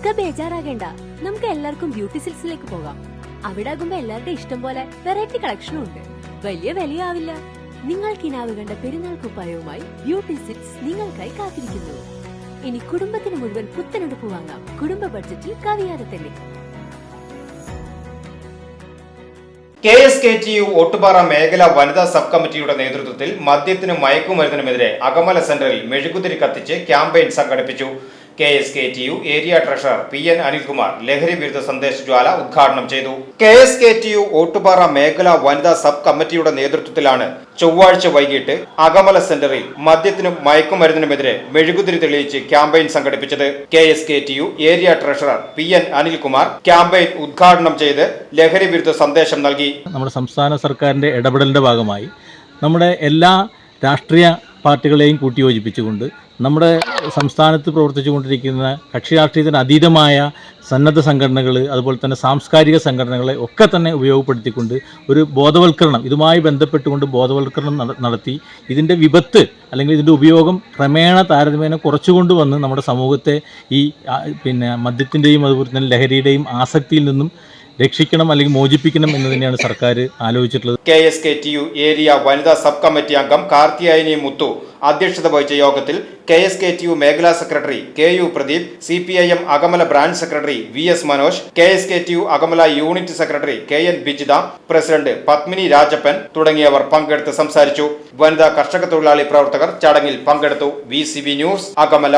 ഇക്ക ബേജാറാകേണ്ട, നമുക്ക് എല്ലാവർക്കും ബ്യൂട്ടി സിൽക്സിലേക്ക് പോകാം. അവിടെ ആകുമ്പോ എല്ലാവരുടെ ഇഷ്ടം പോലെ വെറൈറ്റി കളക്ഷനും ഉണ്ട്. വലിയ വിലയാവില്ല. നിങ്ങൾക്ക് ഇനാവ് കണ്ട പെരുന്നാൾ കുപ്പായവുമായി ബ്യൂട്ടി സിൽക്സ് നിങ്ങൾക്കായി കാത്തിരിക്കുന്നു. ഇനി കുടുംബത്തിന് മുഴുവൻ പുത്തനെടുപ്പ് വാങ്ങാം. കുടുംബ ബഡ്ജറ്റിൽ കവിയാതെ തന്നെ. KSKTU ഓട്ടുപാറ മേഖല വനിതാ സബ് കമ്മിറ്റിയുടെ നേതൃത്വത്തിൽ മദ്യത്തിനും മയക്കുമരുന്നിനുമെതിരെ അകമല സെന്ററിൽ മെഴുകുതിരി കത്തിച്ച് ക്യാമ്പയിൻ സംഘടിപ്പിച്ചു. KSKTU area treasurer PN Anilkumar ലഹരി വിരുദ്ധ സന്ദേശജ്വാല ഉദ്ഘാടനം ചെയ്തു. KSKTU ഓട്ടുപാറ മേഖല വനിതാ സബ് കമ്മിറ്റിയുടെ നേതൃത്വത്തിലാണ് ചൊവ്വാഴ്ച വൈകിട്ട് അകമല സെന്ററിൽ മദ്യത്തിനും മയക്കുമരുന്നിനുമെതിരെ മെഴുകുതിരി തെളിയിച്ച് ക്യാമ്പയിൻ സംഘടിപ്പിച്ചത്. KSKTU area treasurer PN Anilkumar campaign ഉദ്ഘാടനം ചെയ്ത് ലഹരി വിരുദ്ധ സന്ദേശം നൽകി. നമ്മുടെ സംസ്ഥാന സർക്കാരിന്റെ ഇടപെടലിന്റെ ഭാഗമായി നമ്മുടെ എല്ലാ രാഷ്ട്രീയ പാർട്ടികളെയും കൂട്ടിയോജിപ്പിച്ചുകൊണ്ട് നമ്മുടെ സംസ്ഥാനത്ത് പ്രവർത്തിച്ചുകൊണ്ടിരിക്കുന്ന കക്ഷി രാഷ്ട്രീയത്തിന് അതീതമായ സന്നദ്ധ സംഘടനകൾ, അതുപോലെ തന്നെ സാംസ്കാരിക സംഘടനകളെ ഒക്കെ തന്നെ ഉപയോഗപ്പെടുത്തിക്കൊണ്ട് ഒരു ബോധവൽക്കരണം, ഇതുമായി ബന്ധപ്പെട്ടുകൊണ്ട് ബോധവൽക്കരണം നടത്തി ഇതിൻ്റെ വിപത്ത് അല്ലെങ്കിൽ ഇതിൻ്റെ ഉപയോഗം ക്രമേണ താരതമ്യേന കുറച്ചുകൊണ്ട് വന്ന് നമ്മുടെ സമൂഹത്തെ ഈ മദ്യത്തിൻ്റെയും അതുപോലെ തന്നെ ലഹരിയുടെയും ആസക്തിയിൽ നിന്നും രക്ഷിക്കണം അല്ലെങ്കിൽ മോചിപ്പിക്കണം എന്ന് തന്നെയാണ് സർക്കാർ ആലോചിച്ചിട്ടുള്ളത്. KSKTU ഏരിയ വനിതാ സബ് കമ്മിറ്റി അംഗം കാർത്തിയായനി മുത്തു അധ്യക്ഷത വഹിച്ച യോഗത്തിൽ KSKTU മേഖലാ secretary KU Pradeep, CPIM Akamala branch secretary VS Manoj, KSKTU Akamala unit secretary KN Bijitha, president Padmini Rajappan തുടങ്ങിയവർ പങ്കെടുത്ത് സംസാരിച്ചു. വനിതാ കർഷക തൊഴിലാളി പ്രവർത്തകർ ചടങ്ങിൽ പങ്കെടുത്തു. VCB news Akamala.